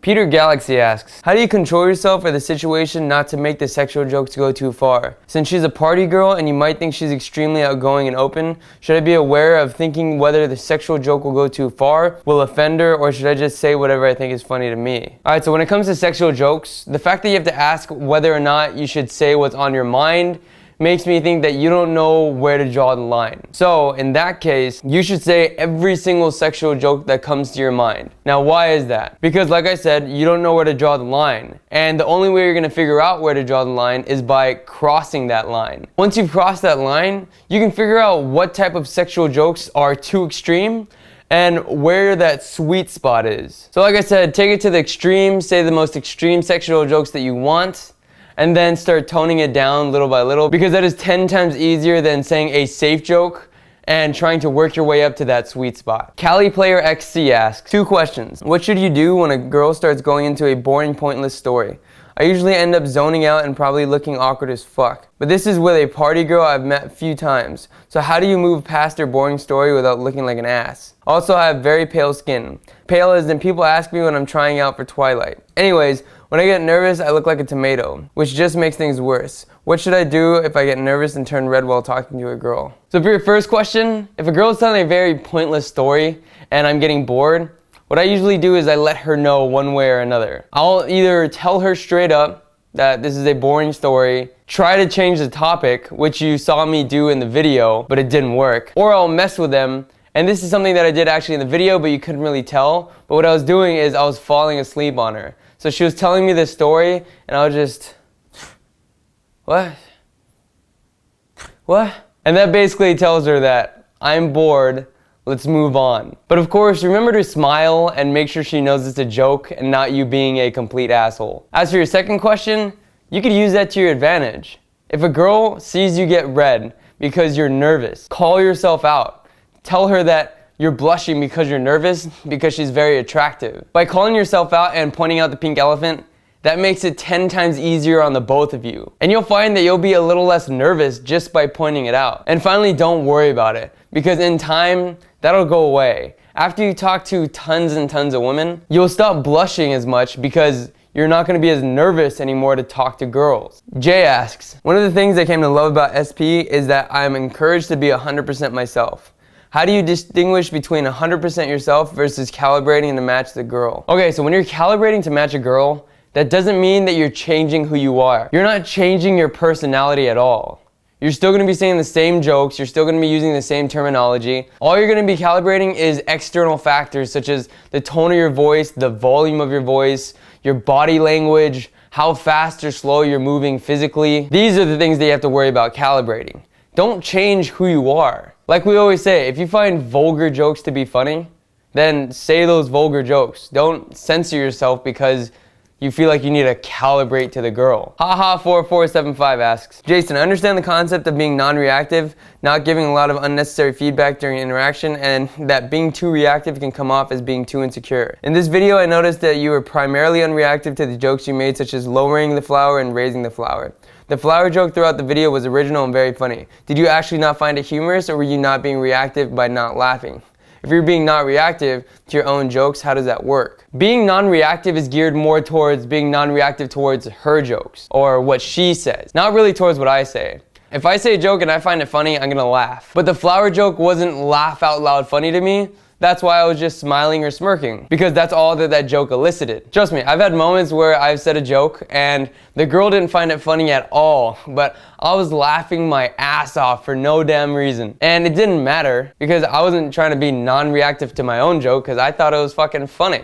Peter Galaxy asks, how do you control yourself or the situation not to make the sexual jokes go too far? Since she's a party girl and you might think she's extremely outgoing and open, should I be aware of thinking whether the sexual joke will go too far, will offend her, or should I just say whatever I think is funny to me? Alright, so when it comes to sexual jokes, the fact that you have to ask whether or not you should say what's on your mind makes me think that you don't know where to draw the line. So in that case, you should say every single sexual joke that comes to your mind. Now why is that? Because like I said, you don't know where to draw the line. And the only way you're going to figure out where to draw the line is by crossing that line. Once you've crossed that line, you can figure out what type of sexual jokes are too extreme and where that sweet spot is. So like I said, take it to the extreme, say the most extreme sexual jokes that you want, and then start toning it down little by little, because that is 10 times easier than saying a safe joke and trying to work your way up to that sweet spot. Cali Player XC asks, 2 questions. What should you do when a girl starts going into a boring, pointless story? I usually end up zoning out and probably looking awkward as fuck. But this is with a party girl I've met a few times. So how do you move past her boring story without looking like an ass? Also, I have very pale skin. Pale as in people ask me when I'm trying out for Twilight. Anyways, when I get nervous, I look like a tomato, which just makes things worse. What should I do if I get nervous and turn red while talking to a girl? So for your first question, if a girl is telling a very pointless story and I'm getting bored, what I usually do is I let her know one way or another. I'll either tell her straight up that this is a boring story, try to change the topic, which you saw me do in the video, but it didn't work, or I'll mess with them. And this is something that I did actually in the video, but you couldn't really tell. But what I was doing is I was falling asleep on her. So she was telling me this story, and I was just, what? And that basically tells her that I'm bored, let's move on. But of course, remember to smile and make sure she knows it's a joke and not you being a complete asshole. As for your second question, you could use that to your advantage. If a girl sees you get red because you're nervous, call yourself out. Tell her that you're blushing because you're nervous because she's very attractive. By calling yourself out and pointing out the pink elephant, that makes it 10 times easier on the both of you. And you'll find that you'll be a little less nervous just by pointing it out. And finally, don't worry about it, because in time, that'll go away. After you talk to tons and tons of women, you'll stop blushing as much because you're not going to be as nervous anymore to talk to girls. Jay asks, one of the things I came to love about SP is that I'm encouraged to be 100% myself. How do you distinguish between 100% yourself versus calibrating to match the girl? Okay, so when you're calibrating to match a girl, that doesn't mean that you're changing who you are. You're not changing your personality at all. You're still going to be saying the same jokes, you're still going to be using the same terminology. All you're going to be calibrating is external factors such as the tone of your voice, the volume of your voice, your body language, how fast or slow you're moving physically. These are the things that you have to worry about calibrating. Don't change who you are. Like we always say, if you find vulgar jokes to be funny, then say those vulgar jokes. Don't censor yourself because you feel like you need to calibrate to the girl. Haha4475 asks, Jason, I understand the concept of being non-reactive, not giving a lot of unnecessary feedback during interaction, and that being too reactive can come off as being too insecure. In this video, I noticed that you were primarily unreactive to the jokes you made, such as lowering the flower and raising the flower. The flower joke throughout the video was original and very funny. Did you actually not find it humorous, or were you not being reactive by not laughing? If you're being not reactive to your own jokes, how does that work? Being non-reactive is geared more towards being non-reactive towards her jokes, or what she says, not really towards what I say. If I say a joke and I find it funny, I'm gonna laugh. But the flower joke wasn't laugh out loud funny to me. That's why I was just smiling or smirking, because that's all that joke elicited. Trust me, I've had moments where I've said a joke and the girl didn't find it funny at all, but I was laughing my ass off for no damn reason. And it didn't matter because I wasn't trying to be non-reactive to my own joke because I thought it was fucking funny.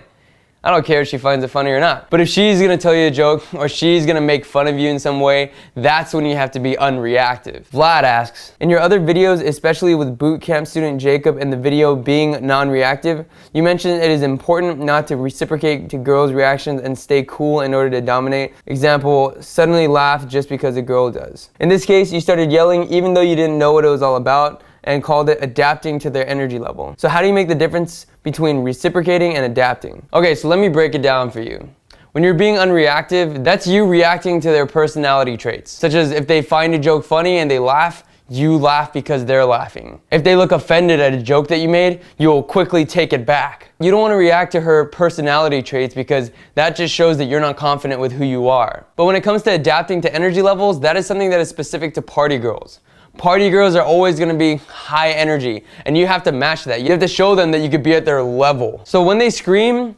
I don't care if she finds it funny or not. But if she's gonna tell you a joke or she's gonna make fun of you in some way, that's when you have to be unreactive. Vlad asks, in your other videos, especially with boot camp student Jacob and the video being non-reactive, you mentioned it is important not to reciprocate to girls' reactions and stay cool in order to dominate. Example, suddenly laugh just because a girl does. In this case, you started yelling even though you didn't know what it was all about, and called it adapting to their energy level. So how do you make the difference between reciprocating and adapting? Okay, so let me break it down for you. When you're being unreactive, that's you reacting to their personality traits, such as if they find a joke funny and they laugh, you laugh because they're laughing. If they look offended at a joke that you made, you'll quickly take it back. You don't want to react to her personality traits because that just shows that you're not confident with who you are. But when it comes to adapting to energy levels, that is something that is specific to party girls. Party girls are always going to be high energy, and you have to match that. You have to show them that you could be at their level. So when they scream,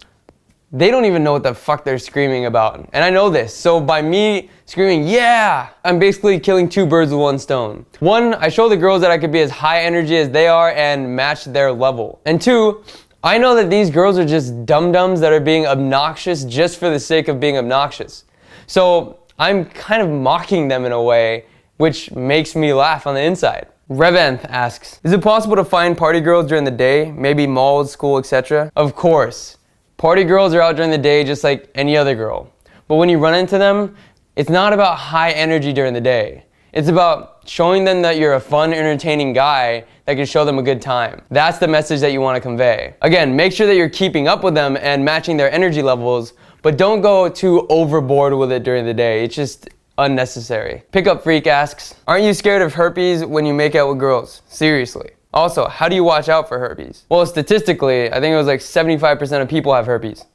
they don't even know what the fuck they're screaming about. And I know this. So by me screaming, yeah, I'm basically killing two birds with one stone. One, I show the girls that I could be as high energy as they are and match their level. And two, I know that these girls are just dum-dums that are being obnoxious just for the sake of being obnoxious. So I'm kind of mocking them in a way, which makes me laugh on the inside. Revanth asks, is it possible to find party girls during the day? Maybe malls, school, etc.? Of course. Party girls are out during the day just like any other girl. But when you run into them, it's not about high energy during the day. It's about showing them that you're a fun, entertaining guy that can show them a good time. That's the message that you want to convey. Again, make sure that you're keeping up with them and matching their energy levels, but don't go too overboard with it during the day. It's just unnecessary. Pickup Freak asks, aren't you scared of herpes when you make out with girls? Seriously. Also, how do you watch out for herpes? Well, statistically, I think it was like 75% of people have herpes.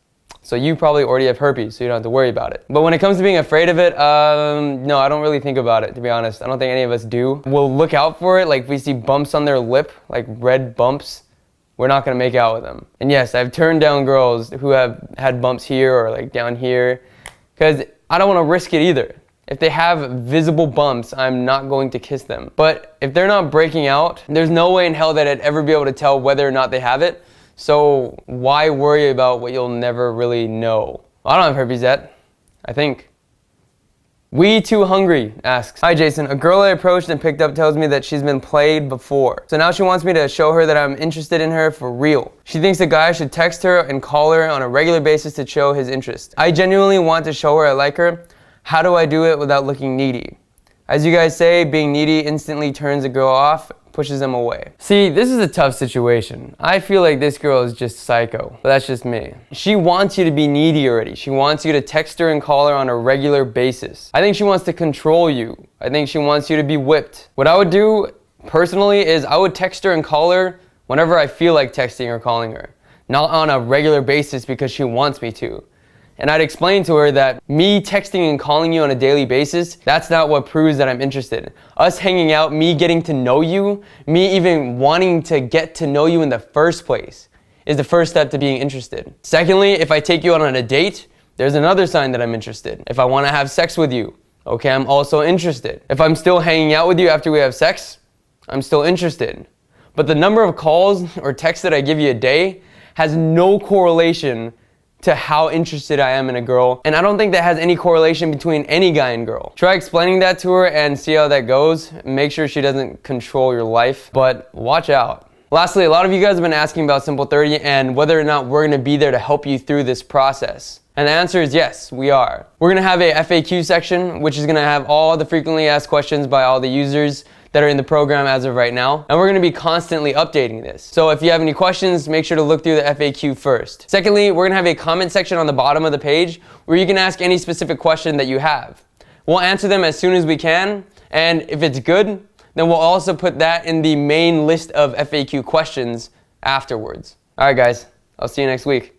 So you probably already have herpes, so you don't have to worry about it. But when it comes to being afraid of it, no, I don't really think about it, to be honest. I don't think any of us do. We'll look out for it, like if we see bumps on their lip, like red bumps, we're not gonna make out with them. And yes, I've turned down girls who have had bumps here or like down here, because I don't wanna risk it either. If they have visible bumps, I'm not going to kiss them. But if they're not breaking out, there's no way in hell that I'd ever be able to tell whether or not they have it. So why worry about what you'll never really know? I don't have herpes yet, I think. We Too Hungry asks, hi Jason, a girl I approached and picked up tells me that she's been played before. So now she wants me to show her that I'm interested in her for real. She thinks the guy should text her and call her on a regular basis to show his interest. I genuinely want to show her I like her. How do I do it without looking needy? As you guys say, being needy instantly turns a girl off, pushes them away. See, this is a tough situation. I feel like this girl is just psycho, but that's just me. She wants you to be needy already. She wants you to text her and call her on a regular basis. I think she wants to control you. I think she wants you to be whipped. What I would do, personally, is I would text her and call her whenever I feel like texting or calling her. Not on a regular basis because she wants me to. And I'd explain to her that me texting and calling you on a daily basis, that's not what proves that I'm interested. Us hanging out, me getting to know you, me even wanting to get to know you in the first place is the first step to being interested. Secondly, if I take you out on a date, there's another sign that I'm interested. If I want to have sex with you, okay, I'm also interested. If I'm still hanging out with you after we have sex, I'm still interested. But the number of calls or texts that I give you a day has no correlation to how interested I am in a girl, and I don't think that has any correlation between any guy and girl. Try explaining that to her and see how that goes. Make sure she doesn't control your life, but watch out. Lastly, a lot of you guys have been asking about Simple 30 and whether or not we're gonna be there to help you through this process. And the answer is yes, we are. We're gonna have a FAQ section, which is gonna have all the frequently asked questions by all the users that are in the program as of right now. And we're gonna be constantly updating this. So if you have any questions, make sure to look through the FAQ first. Secondly, we're gonna have a comment section on the bottom of the page where you can ask any specific question that you have. We'll answer them as soon as we can, and if it's good, then we'll also put that in the main list of FAQ questions afterwards. All right, guys, I'll see you next week.